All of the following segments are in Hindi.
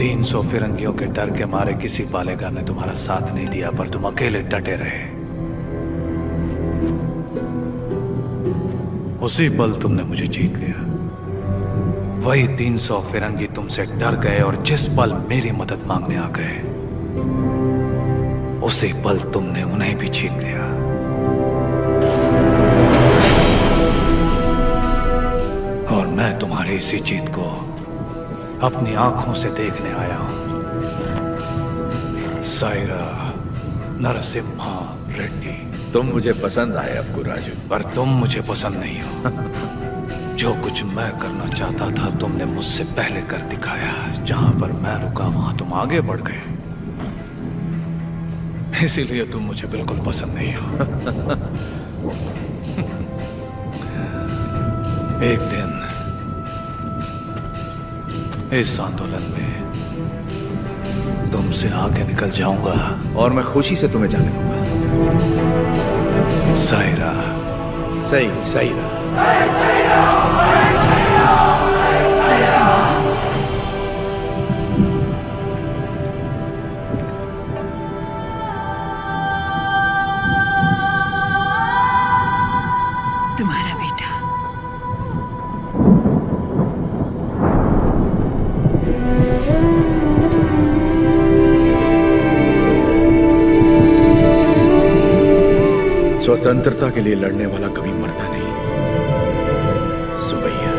300 फिरंगियों के डर के मारे किसी पालेगार ने तुम्हारा साथ नहीं दिया, पर तुम अकेले डटे रहे। उसी पल तुमने मुझे जीत लिया। वही 300 फिरंगी तुमसे डर गए और जिस पल मेरी मदद मांगने आ गए, उसी पल तुमने उन्हें भी जीत लिया। और मैं तुम्हारी इसी जीत को अपनी आंखों से देखने आया हूं। सायरा नरसिम्हा रेड्डी। तुम मुझे पसंद आए अप्पू राजू, पर तुम मुझे पसंद नहीं हो। जो कुछ मैं करना चाहता था तुमने मुझसे पहले कर दिखाया। जहां पर मैं रुका वहां तुम आगे बढ़ गए, इसीलिए तुम मुझे बिल्कुल पसंद नहीं हो। एक दिन इस आंदोलन में तुमसे आगे निकल जाऊंगा और मैं खुशी से तुम्हें जाने दूंगा। सायरा। सही सायरा। तुम्हारा बेटा। स्वतंत्रता के लिए लड़ने वाला कभी मरता नहीं। सुबैया।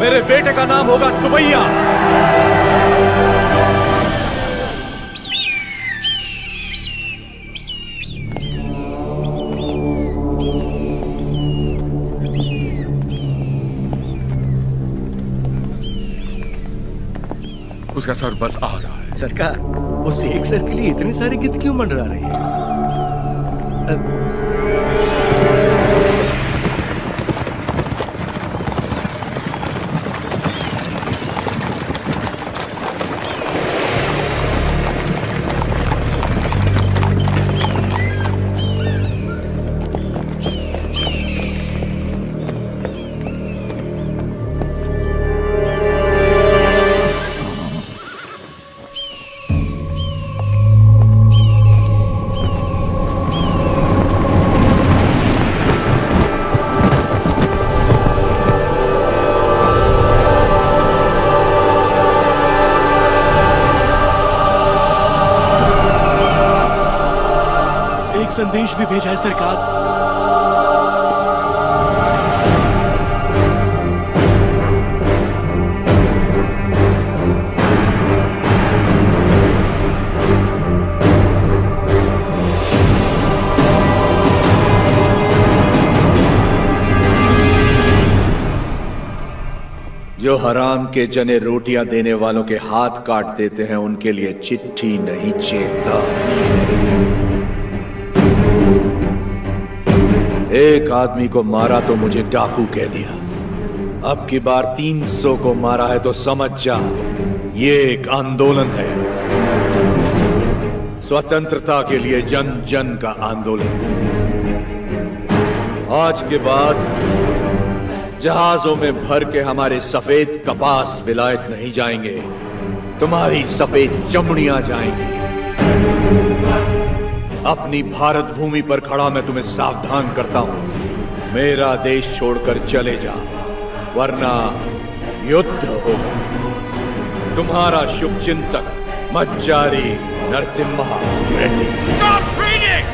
मेरे बेटे का नाम होगा सुबैया। उसका सर बस आ रहा है। सरकार, उस एक सर के लिए इतने सारे गीत क्यों मंडरा रहे हैं? संदेश भी भेजा है सरकार। जो हराम के जने रोटियां देने वालों के हाथ काट देते हैं, उनके लिए चिट्ठी नहीं चेतावनी। एक आदमी को मारा तो मुझे डाकू कह दिया। अब की बार 300 को मारा है तो समझ जा, ये एक आंदोलन है। स्वतंत्रता के लिए जन जन का आंदोलन। आज के बाद जहाजों में भर के हमारे सफेद कपास विलायत नहीं जाएंगे, तुम्हारी सफेद चमड़ियां जाएंगी। अपनी भारत भूमि पर खड़ा मैं तुम्हें सावधान करता हूं, मेरा देश छोड़कर चले जा, वरना युद्ध होगा। तुम्हारा शुभचिंतक मज्जारी Narasimha Reddy. Stop reading!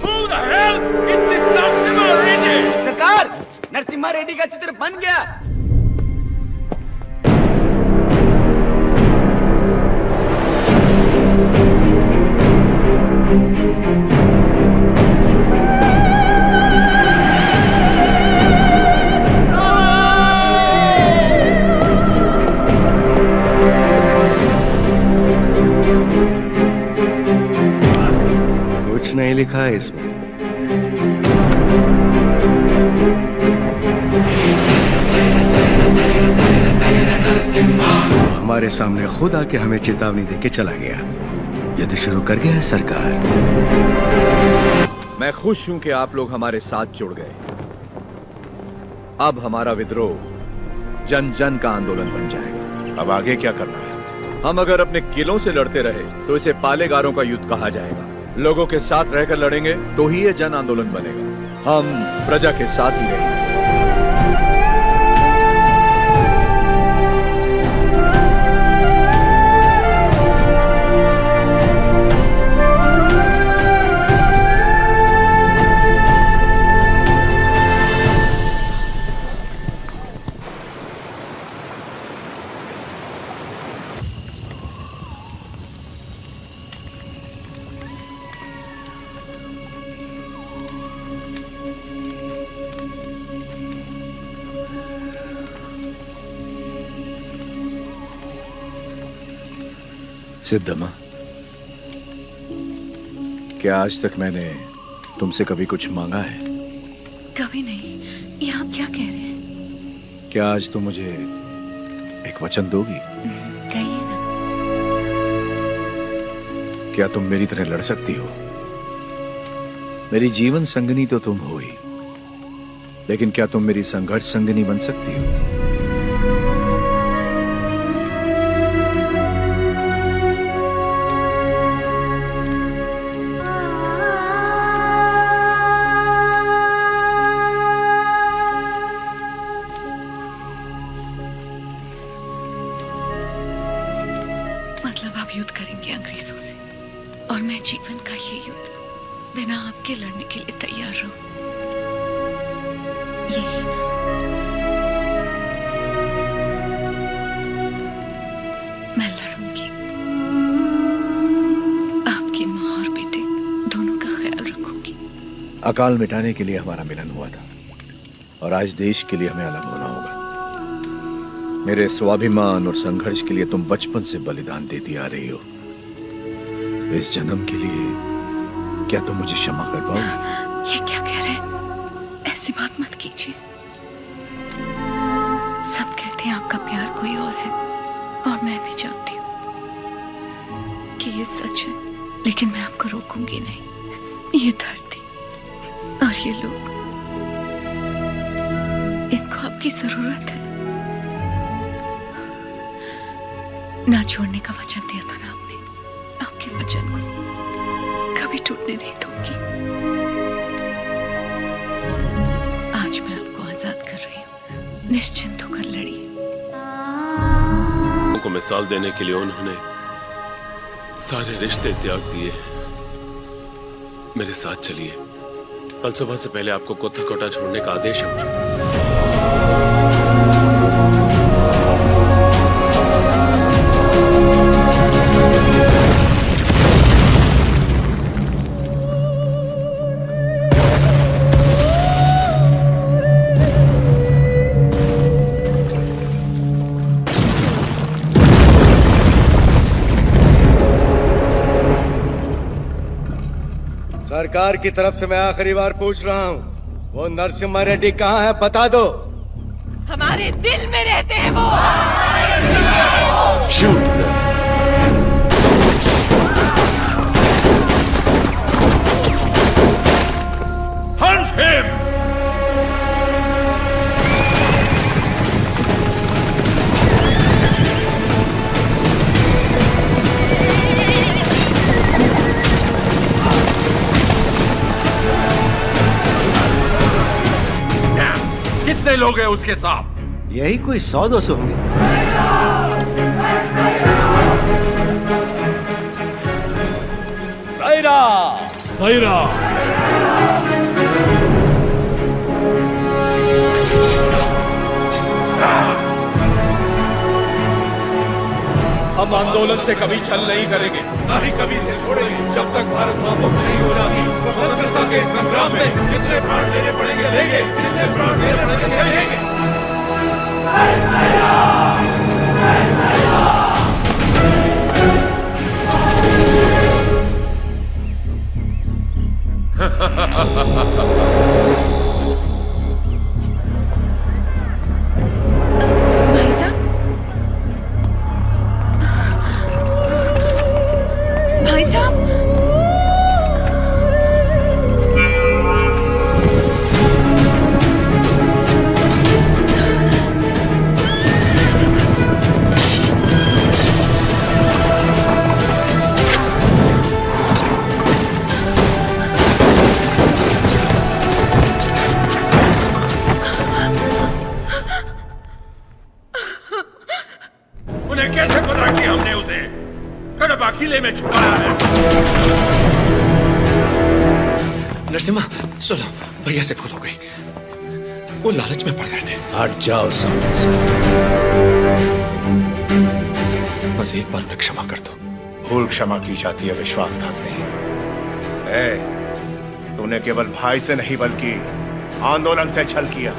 Who the hell is this Narasimha Reddy? सरकार, नरसिम्हा रेड्डी का चित्र बन गया। कुछ नहीं लिखा है इसमें। हमारे सामने खुद आके हमें चेतावनी देके चला गया। युद्ध शुरू कर गया है सरकार। मैं खुश हूं कि आप लोग हमारे साथ जुड़ गए। अब हमारा विद्रोह जन जन का आंदोलन बन जाएगा। अब आगे क्या करना है? हम अगर अपने किलों से लड़ते रहे तो इसे पालेगारों का युद्ध कहा जाएगा। लोगों के साथ रहकर लड़ेंगे तो ही ये जन आंदोलन बनेगा। हम प्रजा के साथ ही रहेंगे। सिद्धम्मा, क्या आज तक मैंने तुमसे कभी कुछ मांगा है? कभी नहीं। ये आप क्या कह रहे हैं? क्या आज तुम मुझे एक वचन दोगी? कहिए ना। क्या तुम मेरी तरह लड़ सकती हो? मेरी जीवन संगनी तो तुम हो ही, लेकिन क्या तुम मेरी संघर्ष संगनी बन सकती हो? मतलब आप युद्ध करेंगे अंग्रेजों से, और मैं जीवन का ये युद्ध बिना आपके लड़ने के लिए तैयार रहूं, यही ना? मैं लड़ूंगी। आपकी माँ और बेटे दोनों का ख्याल रखूंगी। अकाल मिटाने के लिए हमारा मिलन हुआ था, और आज देश के लिए हमें अलग होना होगा। मेरे स्वाभिमान और संघर्ष के लिए तुम बचपन से बलिदान देती आ रही हो। इस जन्म के लिए क्या तुम मुझे क्षमा कर पाओगी? ये क्या कह रहे हैं? ऐसी बात मत कीजिए। सब कहते हैं आपका प्यार कोई और है, और मैं भी जानती हूँ कि ये सच है, लेकिन मैं आपको रोकूंगी नहीं। ये धरती और ये लोग, इनको आपकी जरूरत है। ना छोड़ने का वचन दिया था ना आपने। आपके वचन को कभी टूटने नहीं दूंगी। आज मैं आपको आजाद कर रही हूँ। निश्चिंत होकर लड़िए। को मिसाल देने के लिए उन्होंने सारे रिश्ते त्याग दिए। मेरे साथ चलिए। कल सुबह से पहले आपको कोटा छोड़ने का आदेश है मुझे। सरकार की तरफ से मैं आखिरी बार पूछ रहा हूँ, वो नरसिम्हा रेड्डी कहाँ है? बता दो। हमारे दिल में रहते हैं वो। Hunt him! कितने लोग हैं उसके साथ? यही कोई 100-200 होंगे। सायरा! सायरा! हम आंदोलन से कभी छल नहीं करेंगे, ना ही कभी इसे छोड़ेंगे, जब तक भारत मां मुक्त नहीं हो जाती। स्वतंत्रता के संग्राम में जितने प्राण देने पड़ेंगे लेंगे, जितने प्राण देने पड़ेंगे लेंगे। भाई साहब, भाई साहब, गले में छुपाया है। नरसिम्हा सुनो, भैया से भूल हो गई, वो लालच में पड़ गए थे। हट जाओ सामने से। बस एक बार उन्हें क्षमा कर दो। भूल क्षमा की जाती है, विश्वासघात नहीं। तूने केवल भाई से नहीं बल्कि आंदोलन से छल किया।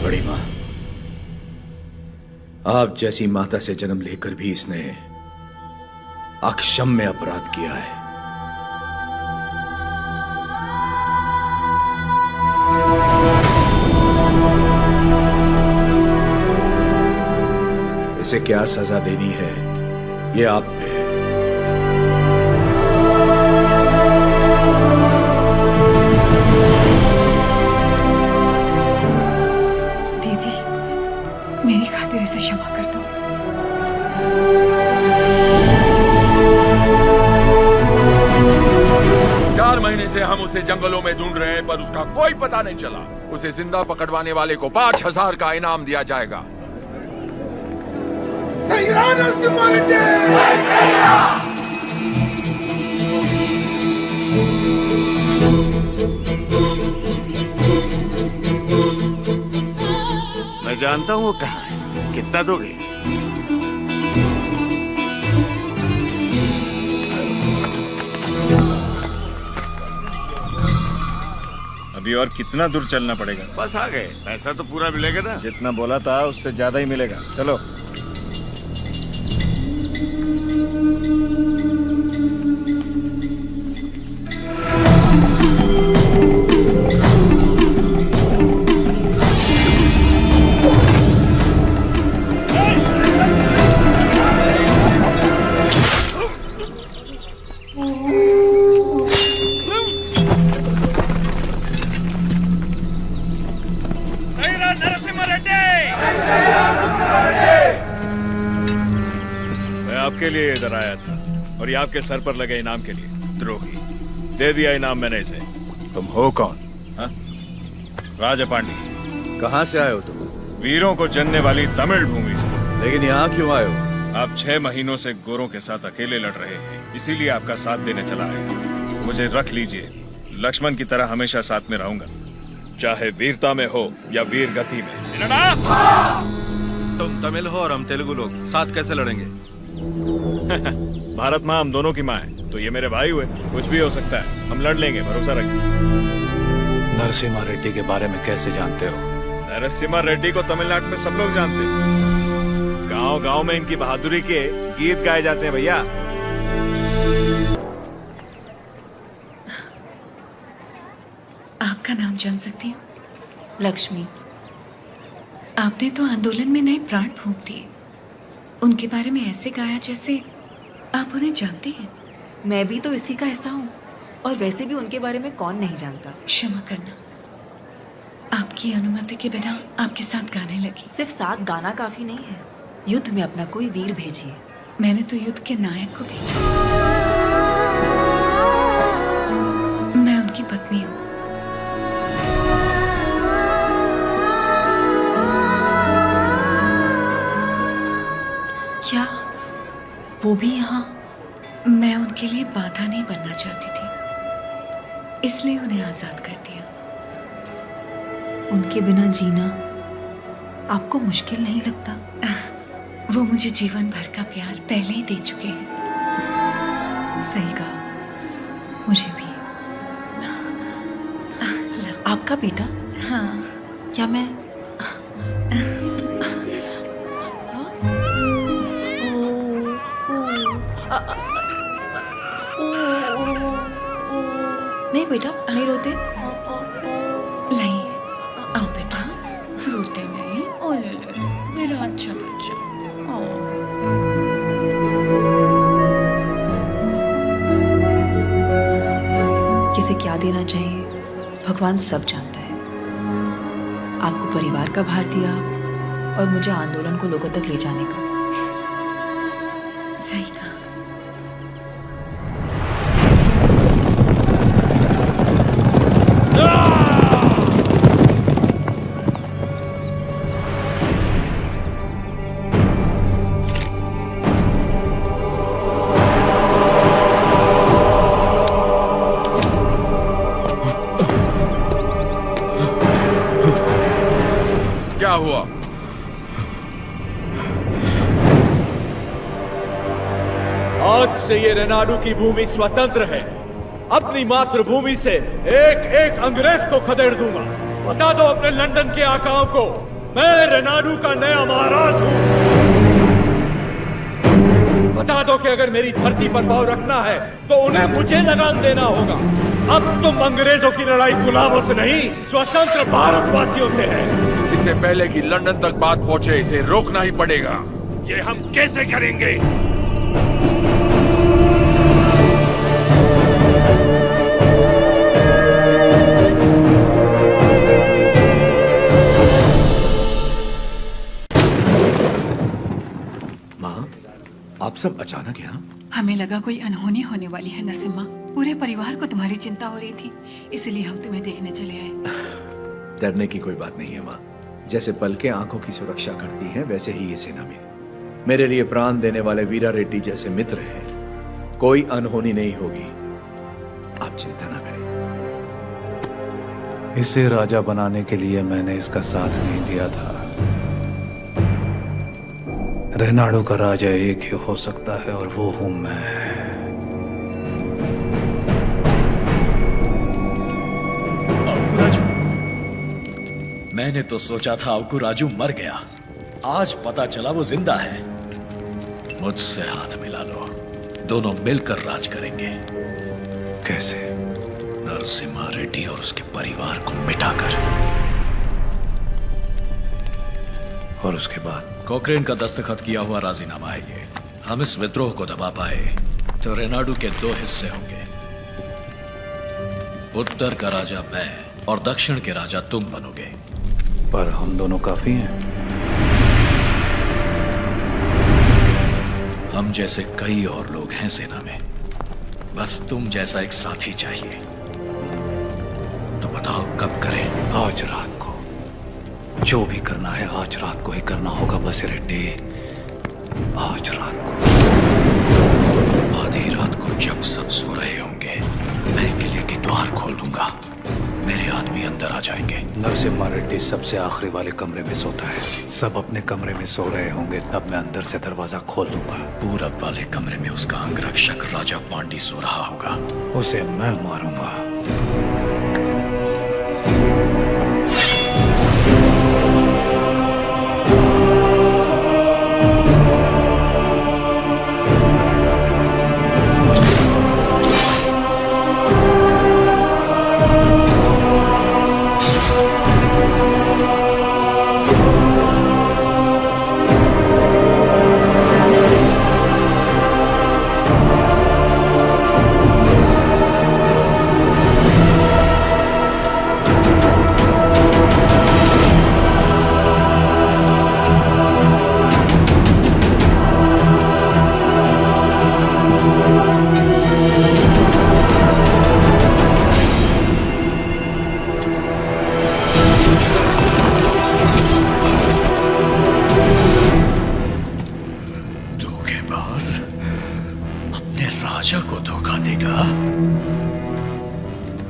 बड़ी मां, आप जैसी माता से जन्म लेकर भी इसने अक्षम्य अपराध किया है। इसे क्या सजा देनी है, ये आप पे है। दीदी, मेरी खातिर इसे क्षमा कर दो। 4 महीने से हम उसे जंगलों में ढूंढ रहे हैं, पर उसका कोई पता नहीं चला। उसे जिंदा पकड़वाने वाले को 5000 का इनाम दिया जाएगा। मैं जानता हूँ वो कहाँ है। कितना दोगे? अभी और कितना दूर चलना पड़ेगा? बस आ गए। पैसा तो पूरा मिलेगा ना? जितना बोला था उससे ज्यादा ही मिलेगा। चलो। आपके लिए इधर आया था और ये आपके सर पर लगे इनाम के लिए। द्रोही, दे दिया इनाम मैंने इसे। तुम हो कौन? राजा पांडे। कहां से आए हो तुम? वीरों को जनने वाली तमिल भूमि से। लेकिन यहाँ क्यों आए हो? आप 6 महीनों से गोरों के साथ अकेले लड़ रहे हैं, इसीलिए आपका साथ देने चला है। मुझे रख लीजिए, लक्ष्मण की तरह हमेशा साथ में रहूंगा, चाहे वीरता में हो या वीर गति में। तुम तमिल हो और हम तेलुगु लोग, साथ कैसे लड़ेंगे? भारत माँ हम दोनों की माँ है, तो ये मेरे भाई हुए। कुछ भी हो सकता है, हम लड़ लेंगे, भरोसा रखिए। नरसिम्हा रेड्डी के बारे में कैसे जानते हो? नरसिम्हा रेड्डी को तमिलनाडु में सब लोग जानते हैं। गांव गांव में इनकी बहादुरी के गीत गाए जाते हैं भैया। आपका नाम जान सकती हूँ? लक्ष्मी। आपने तो आंदोलन में नए प्राण फूंक दिए। उनके बारे में ऐसे गाया जैसे आप उन्हें जानती हैं। मैं भी तो इसी का हिस्सा हूँ, और वैसे भी उनके बारे में कौन नहीं जानता। क्षमा करना, आपकी अनुमति के बिना आपके साथ गाने लगी। सिर्फ साथ गाना काफी नहीं है, युद्ध में अपना कोई वीर भेजिए। मैंने तो युद्ध के नायक को भेजा। मैं उनकी पत्नी हूँ। क्या वो भी यहाँ? मैं उनके लिए बाधा नहीं बनना चाहती थी, इसलिए उन्हें आजाद कर दिया। उनके बिना जीना आपको मुश्किल नहीं लगता? वो मुझे जीवन भर का प्यार पहले ही दे चुके हैं। सही कहा, मुझे भी। आपका बेटा? हाँ। क्या मैं नहीं बेटा, नहीं रोते। नहीं, आओ बेटा, रोते नहीं। ओले मेरा अच्छा बच्चा। किसे क्या देना चाहिए भगवान सब जानता है। आपको परिवार का भार दिया और मुझे आंदोलन को लोगों तक ले जाने का। हुआ? आज से ये रेनाडू की भूमि स्वतंत्र है। अपनी मातृभूमि से एक एक अंग्रेज को खदेड़ दूंगा। बता दो अपने लंदन के आकाओं को, मैं रेनाडू का नया महाराज हूं। बता दो कि अगर मेरी धरती पर पांव रखना है तो उन्हें मुझे लगाम देना होगा। अब तुम अंग्रेजों की लड़ाई गुलामों से नहीं, स्वतंत्र भारतवासियों से है। इससे पहले कि लंदन तक बात पहुंचे, इसे रोकना ही पड़ेगा। ये हम कैसे करेंगे? आप सब अचानक यहाँ? हमें लगा कोई अनहोनी होने वाली है नरसिम्हा। पूरे परिवार को तुम्हारी चिंता हो रही थी, इसलिए हम तुम्हें देखने चले आए। डरने की कोई बात नहीं है माँ। जैसे पलकें आंखों की सुरक्षा करती हैं, वैसे ही ये सेना में मेरे लिए प्राण देने वाले वीरा रेड्डी जैसे मित्र हैं। कोई अनहोनी नहीं होगी, आप चिंता ना करें। इसे राजा बनाने के लिए मैंने इसका साथ नहीं दिया था। रेनाडू का राजा एक ही हो सकता है और वो हूं मैं। राजू, मैंने तो सोचा था राजू मर गया। आज पता चला वो जिंदा है। मुझसे हाथ मिला लो, दोनों मिलकर राज करेंगे। कैसे? नरसिम्हा रेड्डी और उसके परिवार को मिटाकर। और उसके बाद? कोक्रेन का दस्तखत किया हुआ राजीनामा है ये। हम इस विद्रोह को दबा पाए तो रेनाडू के दो हिस्से होंगे। उत्तर का राजा मैं और दक्षिण के राजा तुम बनोगे। पर हम दोनों काफी हैं। हम जैसे कई और लोग हैं सेना में, बस तुम जैसा एक साथी चाहिए। तो बताओ कब करें? आज रात को। जो भी करना है आज रात को ही करना होगा बस रेड्डी। आज रात को। आधी रात को जब सब सो रहे होंगे, मैं किले के द्वार खोल दूंगा। मेरे आदमी अंदर आ जाएंगे। नरसिम्हा रेड्डी सबसे आखिरी वाले कमरे में सोता है। सब अपने कमरे में सो रहे होंगे, तब मैं अंदर से दरवाजा खोल दूंगा। पूरब वाले कमरे में उसका अंगरक्षक राजा पांडी सो रहा होगा। उसे मैं मारूंगा।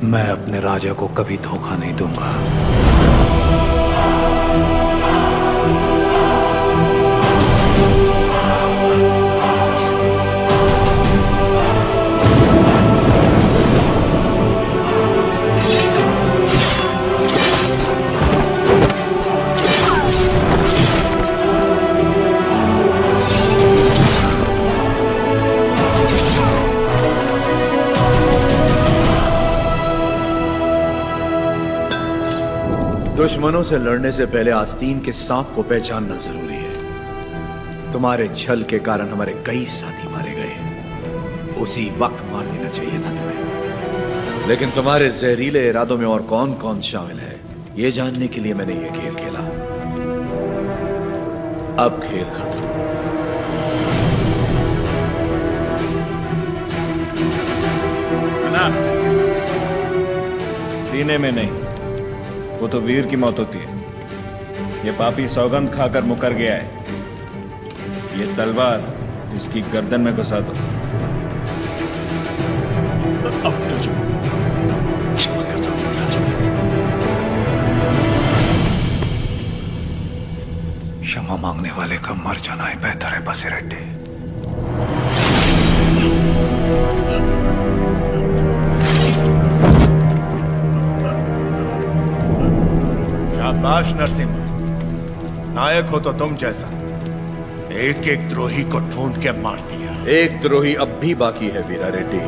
मैं अपने राजा को कभी धोखा नहीं दूंगा। दुश्मनों से लड़ने से पहले आस्तीन के सांप को पहचानना जरूरी है। तुम्हारे छल के कारण हमारे कई साथी मारे गए। उसी वक्त मार देना चाहिए था तुम्हें। लेकिन तुम्हारे जहरीले इरादों में और कौन कौन शामिल है, यह जानने के लिए मैंने यह खेल खेला। अब खेल खत्म। सीने में नहीं, वो तो वीर की मौत होती है। ये पापी सौगंध खाकर मुकर गया है। ये तलवार इसकी गर्दन में घुसा दो। मांगने वाले का मर जाना ही बेहतर है बसिरेड्डी। शाबाश नरसिम्हा, नायक हो तो तुम जैसा। एक एक द्रोही को ढूंढ के मार दिया। एक द्रोही अब भी बाकी है वीरा रेड्डी।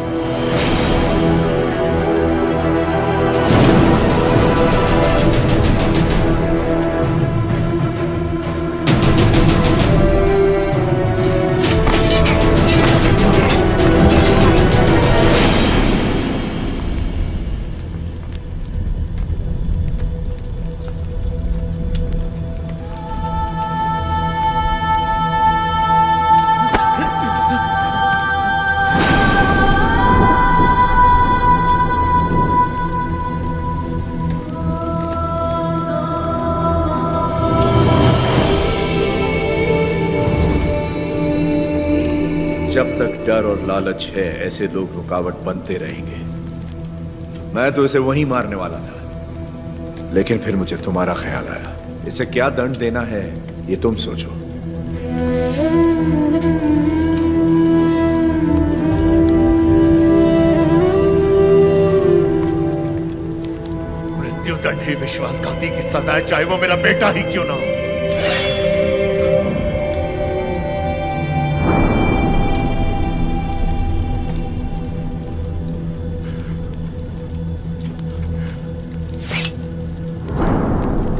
जब तक डर और लालच है, ऐसे लोग रुकावट बनते रहेंगे। मैं तो इसे वहीं मारने वाला था, लेकिन फिर मुझे तुम्हारा ख्याल आया। इसे क्या दंड देना है ये तुम सोचो। मृत्युदंड ही विश्वासघाती की सजा है, चाहे वो मेरा बेटा ही क्यों ना हो।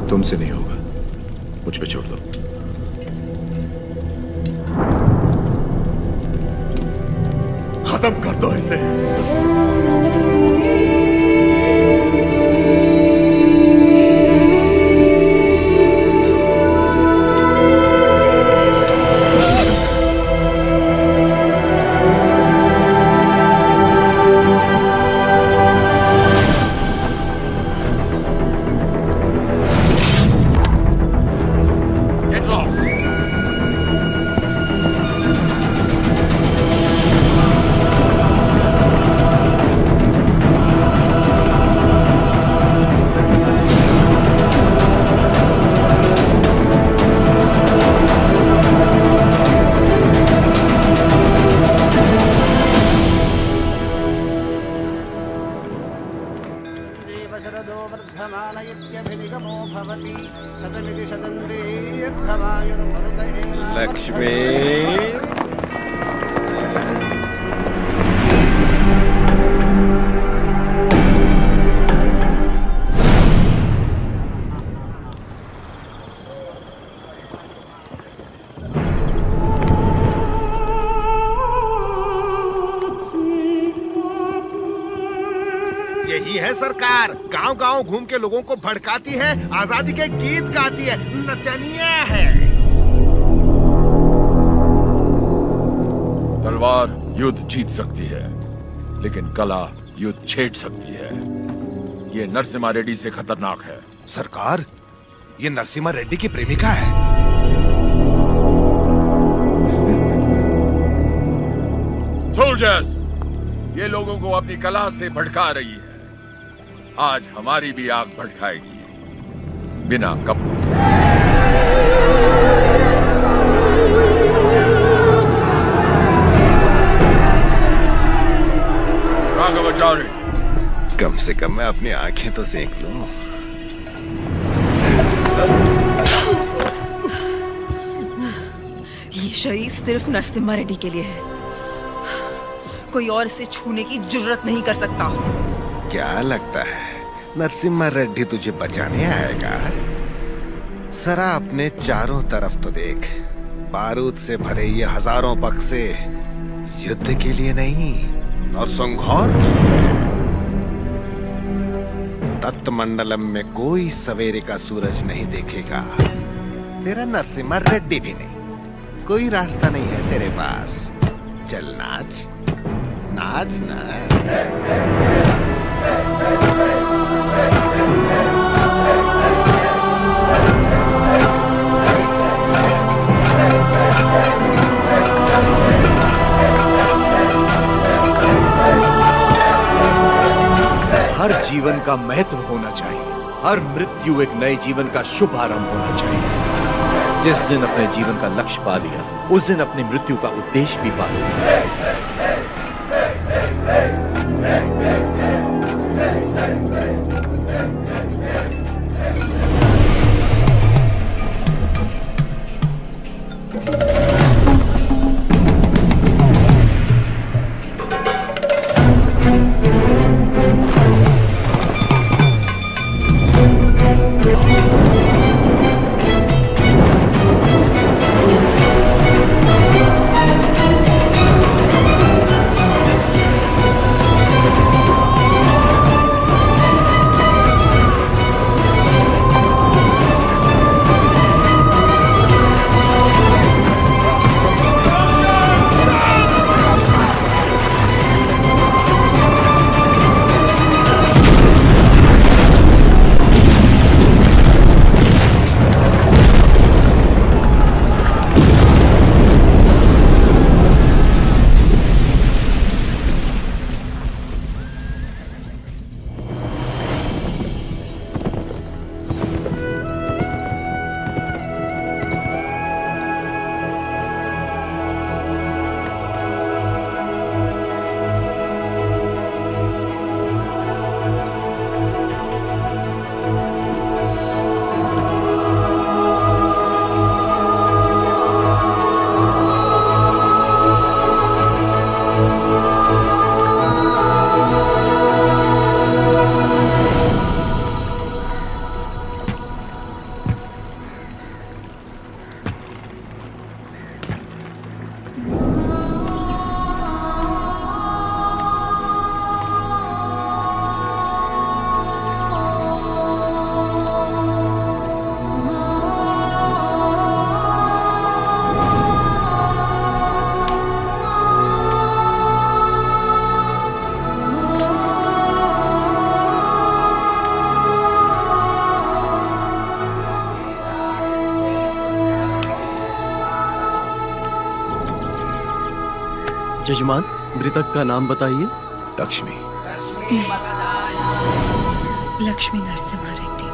तुमसे नहीं होगा, मुझ पे छोड़ दो। खत्म कर दो इसे। लक्ष्मी, यही है सरकार, गांव गांव घूम के लोगों को भड़काती है, आजादी के गीत गाती है, नचनिया है। तलवार युद्ध जीत सकती है, लेकिन कला युद्ध छेड़ सकती है। ये नरसिम्हा रेड्डी से खतरनाक है। सरकार, ये नरसिम्हा रेड्डी की प्रेमिका है। सोल्जर्स, ये लोगों को अपनी कला से भड़का रही है। आज हमारी भी आग भड़काएगी, बिना कपड़ों के। राघवाचार्य, कम से कम मैं अपनी आंखें तो सेक लूं। ये शरीर सिर्फ नरसिम्हा रेड्डी के लिए है, कोई और इसे छूने की जुर्रत नहीं कर सकता। क्या लगता है नरसिम्हा रेड्डी तुझे बचाने आएगा? जरा अपने चारों तरफ तो देख, बारूद से भरे ये हजारों बक्से युद्ध के लिए नहीं और संघौर के लिए। तत्मंडलम में कोई सवेरे का सूरज नहीं देखेगा, तेरा नरसिम्हा रेड्डी भी नहीं। कोई रास्ता नहीं है तेरे पास। चल नाच, नाच ना। हर जीवन का महत्व होना चाहिए, हर मृत्यु एक नए जीवन का शुभ आरंभ होना चाहिए। जिस दिन अपने जीवन का लक्ष्य पा लिया उस दिन अपनी मृत्यु का उद्देश्य भी पा लिया। जजमान, मृतक का नाम बताइए। लक्ष्मी। लक्ष्मी नरसिम्हा रेड्डी।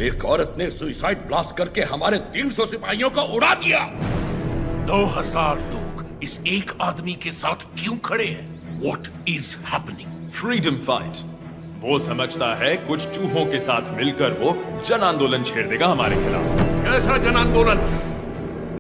एक औरत ने सुसाइड ब्लास्ट करके हमारे 300 सिपाहियों को उड़ा दिया। 2000 लोग इस एक आदमी के साथ क्यों खड़े हैं? What is happening? Freedom fight. वो समझता है कुछ चूहों के साथ मिलकर वो जन आंदोलन छेड़ देगा हमारे खिलाफ। कैसा जन आंदोलन?